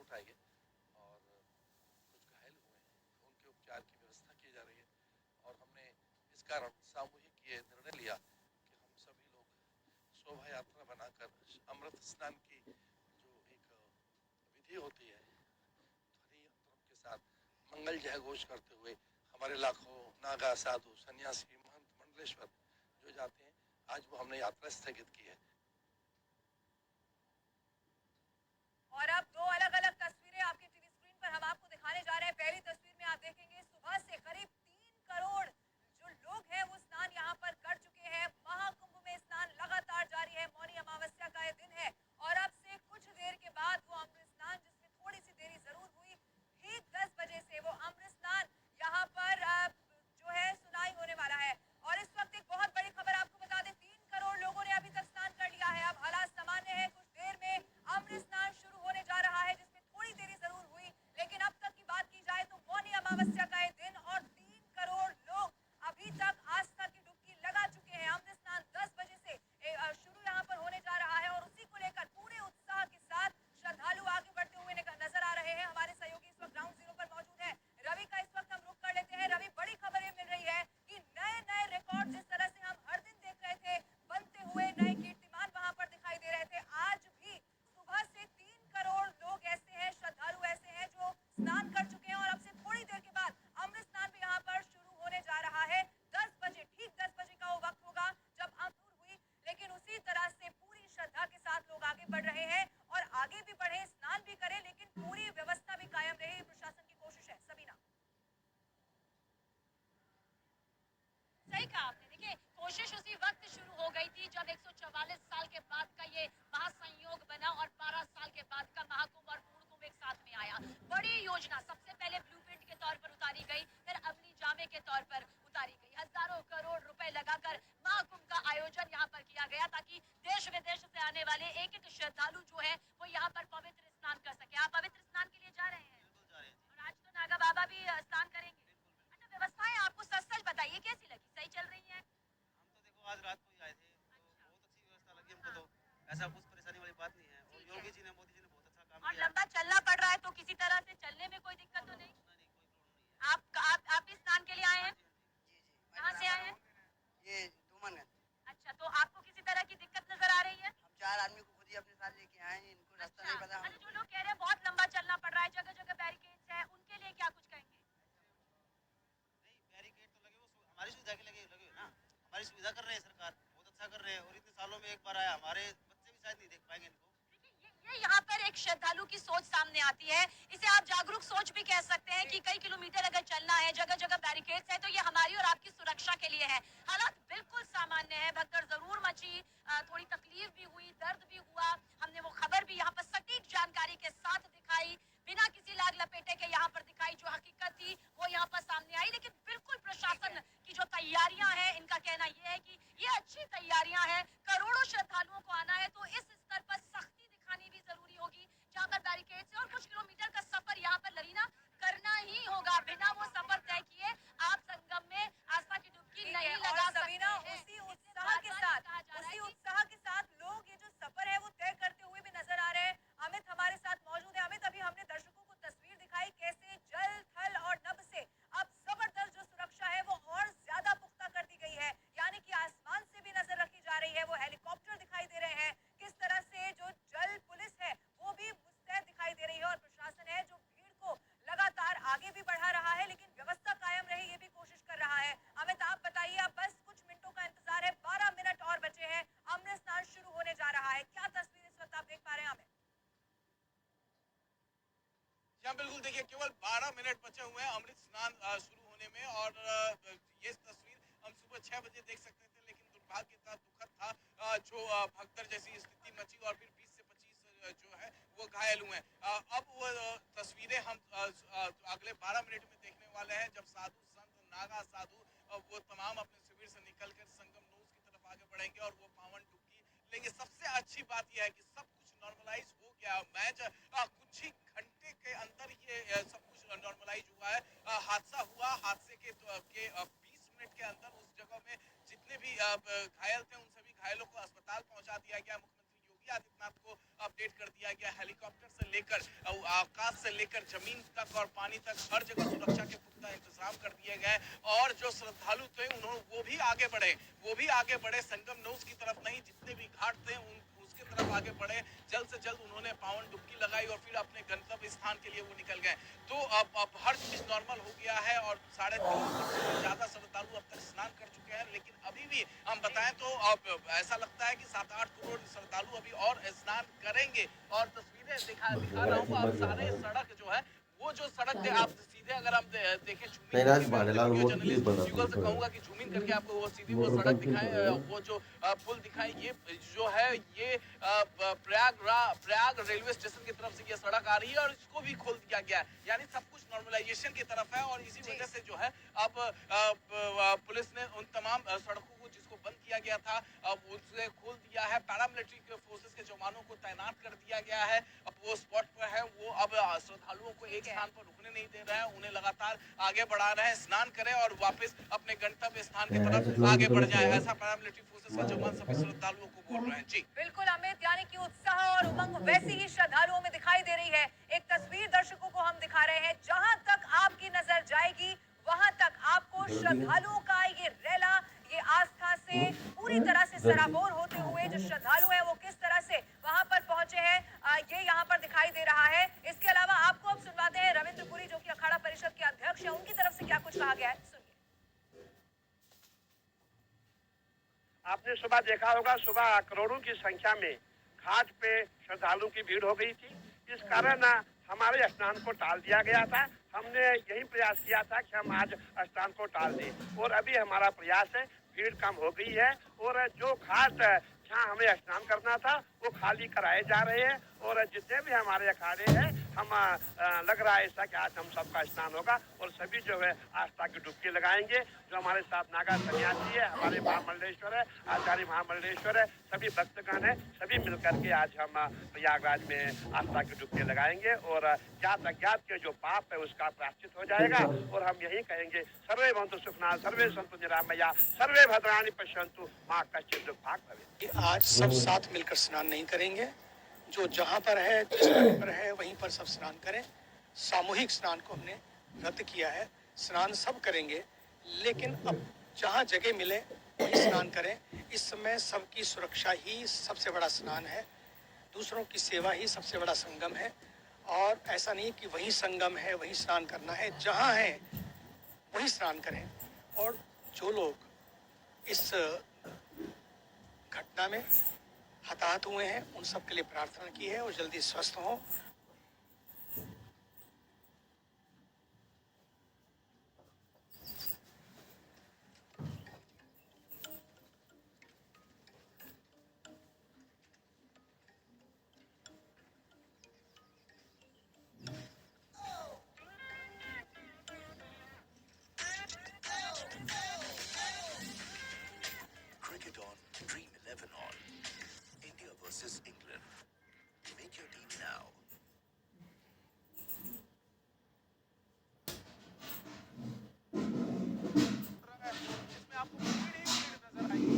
उठाई है और कुछ घायल हुए हैं, उनके उपचार की व्यवस्था की जा रही है। और हमने इस कारण सामूहिक ये निर्णय लिया कि हम सभी लोग शोभा यात्रा बनाकर अमृत स्नान की जो एक विधि होती है, ध्वनि यंत्रों के साथ मंगल जय घोष करते हुए हमारे लाखों नागा साधु सन्यासी महंत मंडलेश्वर जो जाते हैं, आज वो हमने यात्रा स्थगित की है। और अब दो अलग-अलग तस्वीरें आपके टीवी स्क्रीन पर हम आपको दिखाने जा रहे हैं। पहली तस्वीर में आप देखेंगे सुबह से करीब 3 करोड़ जो लोग हैं वो स्नान यहाँ पर कर चुके हैं। महाकुंभ में स्नान लगातार जारी है। मौनी अमावस्या का ये दिन है और अब से कुछ देर के बाद वो अमृत स्नान, जिसमें थोड़ी सी देरी जरूर हुई, ठीक 10 बजे से वो अमृत स्नान यहाँ पर जो है सुनाई होने वाला है। और इस वक्त एक बहुत बड़ी खबर आपको बता दें, 3 करोड़ लोगों ने अभी तक स्नान कर लिया है। अब हालात सामान्य है, कुछ देर में अमृत स्नान शुरू होने जा रहा है, जिसमें थोड़ी देरी जरूर हुई, लेकिन अब तक की बात की जाए तो मौनी अमावस्या का ये दिन और 3 करोड़ लोग अभी तक आस्था की डुबकी लगा चुके हैं। अमृत स्नान 10 बजे से शुरू यहाँ पर होने जा रहा है और उसी को लेकर पूरे उत्साह के साथ श्रद्धालु आगे बढ़ते हुए नजर आ रहे हैं। हमारे सहयोगी इस वक्त ग्राउंड जीरो पर मौजूद है रवि का इस वक्त हम रुख कर लेते हैं। रवि, बड़ी खबरें मिल रही है कि नए नए रिकॉर्ड जिस तरह से हम हर दिन देख रहे थे बनते हुए, नए कीर्तिमान वहां पर दिखाई दे रहे थे, आज भी सुबह से 3 करोड़ लोग ऐसे हैं, श्रद्धालु ऐसे हैं जो स्नान कर चुके हैं और अब से थोड़ी देर के बाद अमृत स्नान भी यहाँ पर शुरू होने जा रहा है। 10 बजे, ठीक 10 बजे का वो वक्त होगा जब अंकुर हुई, लेकिन उसी तरह से पूरी श्रद्धा के साथ लोग आगे बढ़ रहे हैं और आगे भी बढ़े, स्नान भी करें, लेकिन पूरी व्यवस्था भी कायम रहे, प्रशासन की कोशिश है। सबीना, सही कहा आपने। देखिए, कोशिश उसी वक्त शुरू हो गई थी जब 144 साल के बाद का ये महासंयोग बना और 12 साल के बाद का महाकुंभ और पूर्ण कुंभ एक साथ में आया। बड़ी योजना सबसे पहले ब्लूप्रिंट के तौर पर उतारी गई, फिर अमली जामे के तौर पर उतारी गई। हजारों करोड़ रुपए लगाकर महाकुंभ का आयोजन यहाँ पर किया गया ताकि देश विदेश से आने वाले एक एक श्रद्धालु जो है वो यहाँ पर पवित्र स्नान कर सके। आप पवित्र स्नान के लिए जा रहे हैं? बिल्कुल जा रहे हैं। और आज तो नागा बाबा भी स्नान करेंगे। व्यवस्थाएं आपको सच सच बताइए कैसी लगी, सही चल रही है? हम तो देखो आज रात को ही आए थे, तो बहुत अच्छी व्यवस्था लगी हमको। तो ऐसा कुछ परेशानी वाली बात नहीं है और योगी जी ने, मोदी जी ने बहुत अच्छा काम और किया। लंबा चलना पड़ रहा है तो किसी तरह से चलने में कोई दिक्कत तो नहीं? नहीं, कोई प्रॉब्लम नहीं है। आप भी स्नान के लिए आए हैं? जी जी। कहाँ से आए हैं? ये धूमनगंज। अच्छा, तो आपको किसी तरह की दिक्कत नजर आ रही है? हम 4 आदमी को खुद ही अपने साथ लेके आए हैं, इनको रास्ता नहीं पता। अच्छा, जो लोग कह रहे हैं बहुत लंबा चलना पड़ रहा है, जगह जगह बैरिकेड्स है, उनके लिए क्या कुछ कहेंगे? नहीं, बैरिकेड तो लगे, वो हमारी सुविधा के लगे लगे ना। हमारी सुविधा कर रहे हैं, सरकार बहुत अच्छा कर रहे हैं और इतने सालों में एक बार आया। हमारे बच्चे भी शायद नहीं देख पाएंगे इनको। ये यहाँ पर एक श्रद्धालु की सोच सामने आती है, इसे आप जागरूक सोच भी कह सकते हैं कि कई किलोमीटर अगर चलना है, जगह जगह बैरिकेड्स है, तो ये हमारी और आपकी सुरक्षा के लिए है। हालात बिल्कुल सामान्य है, भगदड़ जरूर मची, थोड़ी तकलीफ भी हुई, दर्द भी हुआ, हमने वो खबर भी यहाँ पर सटीक जानकारी के साथ दिखाई, बिना किसी लाग लपेटे के यहाँ पर दिखाई, जो हकीकत थी वो यहाँ पर सामने आई। लेकिन बिल्कुल प्रशासन की जो तैयारियां हैं, इनका कहना ये है कि ये अच्छी तैयारियां हैं। करोड़ों श्रद्धालुओं को आना है तो इस स्तर पर सख्ती दिखानी भी जरूरी होगी। जहाँ पर बैरिकेड से और कुछ किलोमीटर का सफर यहाँ पर लरीना करना ही होगा, बिना वो सफर तय किए आप संगम में आस्था की डुबकी नहीं लगा सकते सबीना, हैं। उसी उत्साह के साथ लोग ये जो सफर है वो तय करते हुए भी नजर आ रहे हैं। अमित हमारे साथ मौजूद है। अमित, अभी हमने दर्शकों को तस्वीर दिखाई कैसे जल, थल और नभ से अब जबरदस्त जो सुरक्षा है वो और ज्यादा पुख्ता कर दी गई है, यानी कि आसमान से भी नजर रखी जा रही है, वो हेलीकॉप्टर दिखाई दे रहे हैं, किस तरह से जो जल पुलिस है वो भी मुस्तैद दिखाई दे रही है और प्रशासन है जो भीड़ को लगातार आगे भी बढ़ा रहा है, लेकिन व्यवस्था कायम रहे ये भी कोशिश कर रहा है। अमित, आप बताइए, अब बस कुछ मिनटों का इंतजार है, 12 मिनट और बचे हैं, अमृत स्नान शुरू होने जा रहा है, क्या तस्वीर इस वक्त आप देख पा रहे हैं? अमित, जी बिल्कुल, देखिए केवल 12 मिनट बचे हुए हैं अमृत स्नान शुरू होने में और ये तस्वीर हम सुबह 6 बजे देख सकते थे, लेकिन दुर्भाग्य था, दुखद था, जो भगदड़ जैसी स्थिति मची और फिर 20 से 25 जो है वो घायल हुए हैं। अब वो तस्वीरें हम अगले 12 मिनट में देखने वाले हैं, जब साधु संत नागा साधु वो तमाम अपने शिविर से निकलकर संगम नोज की तरफ आगे बढ़ेंगे और वो पावन डुबकी लेंगे। सबसे अच्छी बात यह है कि सब कुछ नॉर्मलाइज हो गया, मैच कुछ ही घंटे के अंदर ये सब कुछ नॉर्मलाइज हुआ है। हादसा हुआ, हादसे के 20 मिनट के अंदर उस जगह में जितने भी घायल थे उन सभी घायलों को अस्पताल पहुंचा दिया गया। मुख्यमंत्री योगी आदित्यनाथ को अपडेट कर दिया गया, हेलीकॉप्टर से लेकर लेकर आकाश से लेकर जमीन तक और पानी तक हर जगह सुरक्षा के पुख्ता इंतजाम कर दिए गए। और जो श्रद्धालु थे उन्होंने वो भी आगे बढ़े संगम नौस की तरफ नहीं, जितने भी घाट थे उसके तरफ आगे बढ़े। जल्द से जल्द उन्होंने पावन डुबकी लगाई और फिर अपने गंतव्य स्थान के लिए वो निकल गए। तो अब हर चीज नॉर्मल हो गया है और 3.5 से ज्यादा श्रद्धालु अब तक स्नान कर चुके हैं। लेकिन अभी भी हम बताएं तो अब ऐसा लगता है कि 7-8 करोड़ श्रद्धालु अभी और स्नान करेंगे। और तस्वीरें दिखा रहा हूँ आप, सारे सड़क जो है वो जो सड़क आप सीधे अगर हम देखें गूगल से कहूंगा कि जूम इन करके आपको वो सीधी वो सड़क दिखाए, वो जो पुल दिखाए, ये जो है ये प्रयाग रेलवे स्टेशन की तरफ से ये सड़क आ रही है और इसको भी खोल दिया गया है। यानी सब कुछ नॉर्मलाइजेशन की तरफ है। और इसी वजह से जो है अब पुलिस ने उन तमाम सड़कों को जिसको बंद किया गया था अब उसे खोल दिया है। पैरामिलिट्री फोर्सेस के जवानों को तैनात कर दिया गया है। अब वो स्पॉट पर है, वो अब श्रद्धालुओं को एक स्थान पर रुकने नहीं दे रहे हैं, उन्हें लगातार आगे बढ़ा रहे हैं। स्नान करें और वापस अपने गंतव्य स्थान की तरफ आगे बढ़ जाए, ऐसा पैरामिलिट्री फोर्सेस के जवान सभी श्रद्धालुओं को बोल रहे हैं। जी बिल्कुल अमित, यानी कि उत्साह और उमंग वैसी ही श्रद्धालुओं में दिखाई दे रही है। एक तस्वीर दर्शकों को हम दिखा रहे हैं, जहां तक आपकी नजर जाएगी वहां तक आपको श्रद्धालुओं का ये रेला, ये आस्था से पूरी तरह से सराबोर होते हुए जो श्रद्धालु है वो किस तरह से वहां पर पहुंचे हैं, ये यहाँ पर दिखाई दे रहा है। इसके अलावा आपको अब सुनवाते हैं रविंद्र पुरी, जो कि अखाड़ा परिषद के अध्यक्ष हैं, उनकी तरफ से क्या कुछ कहा गया है, सुनिए। आपने सुबह देखा होगा, सुबह करोड़ों की संख्या में घाट पे श्रद्धालुओं की भीड़ हो गई थी। इस कारण हमारे स्नान को टाल दिया गया था। हमने यही प्रयास किया था कि हम आज स्नान को टाल दें और अभी हमारा प्रयास है, भीड़ कम हो गई है और जो घाट जहाँ हमें स्नान करना था वो खाली कराए जा रहे हैं। और जितने भी हमारे अखाड़े हैं, हम लग रहा है ऐसा कि आज हम सबका स्नान होगा और सभी जो है आस्था की डुबकी लगाएंगे। जो हमारे साथ नागा सन्यासी है, हमारे महामंडलेश्वर है, आचार्य महामंडलेश्वर है, सभी भक्तगण है, सभी मिलकर के आज हम प्रयागराज में आस्था की डुबकी लगाएंगे और ज्ञात अज्ञात के जो पाप है उसका प्रायश्चित हो जाएगा। और हम यही कहेंगे, सर्वे भवन्तु सुखिनः, सर्वे सन्तु निरामया, सर्वे भद्राणि पश्यन्तु, मा कश्चित् दुःखभाग् भवेत्। आज सब साथ मिलकर स्नान नहीं करेंगे, जो जहाँ पर है, जिस जगह पर है वहीं पर सब स्नान करें। सामूहिक स्नान को हमने रद्द किया है। स्नान सब करेंगे, लेकिन अब जहाँ जगह मिले वहीं स्नान करें। इस समय सबकी सुरक्षा ही सबसे बड़ा स्नान है, दूसरों की सेवा ही सबसे बड़ा संगम है। और ऐसा नहीं कि वहीं संगम है वहीं स्नान करना है, जहाँ है वहीं स्नान करें। और जो लोग इस घटना में हताहत हुए हैं उन सब के लिए प्रार्थना की है और जल्दी स्वस्थ हों। Cricket on, Dream 11 on. India versus England. Make your team now. इसमें आपको भीड़ ही भीड़ नजर आएगी।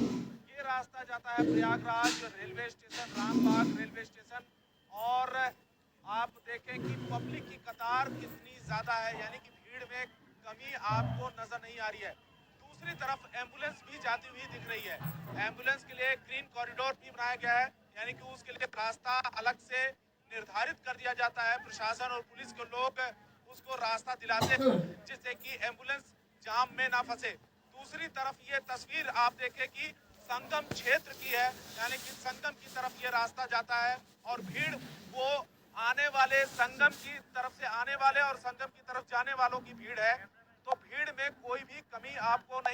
ये रास्ता जाता है Prayagraj railway station, Rambagh railway station. और आप देखें कि पब्लिक की कतार कितनी ज्यादा है, यानी कि भीड़ में कमी आपको नजर नहीं आ रही है। दूसरी तरफ एम्बुलेंस भी जाती हुई दिख रही है। एम्बुलेंस के लिए ग्रीन कॉरिडोर भी बनाया गया है, यानी कि उसके लिए रास्ता अलग से निर्धारित कर दिया जाता है। प्रशासन और पुलिस के लोग उसको रास्ता दिलाते हैं जिससे कि एम्बुलेंस जाम में ना फंसे। दूसरी तरफ ये तस्वीर आप देखें कि संगम क्षेत्र की है, यानी कि संगम की तरफ ये रास्ता जाता है और भीड़ वो आने वाले संगम की तरफ से आने वाले और संगम की तरफ जाने वालों की भीड़ है। तो भीड़ में कोई भी कमी आपको नहीं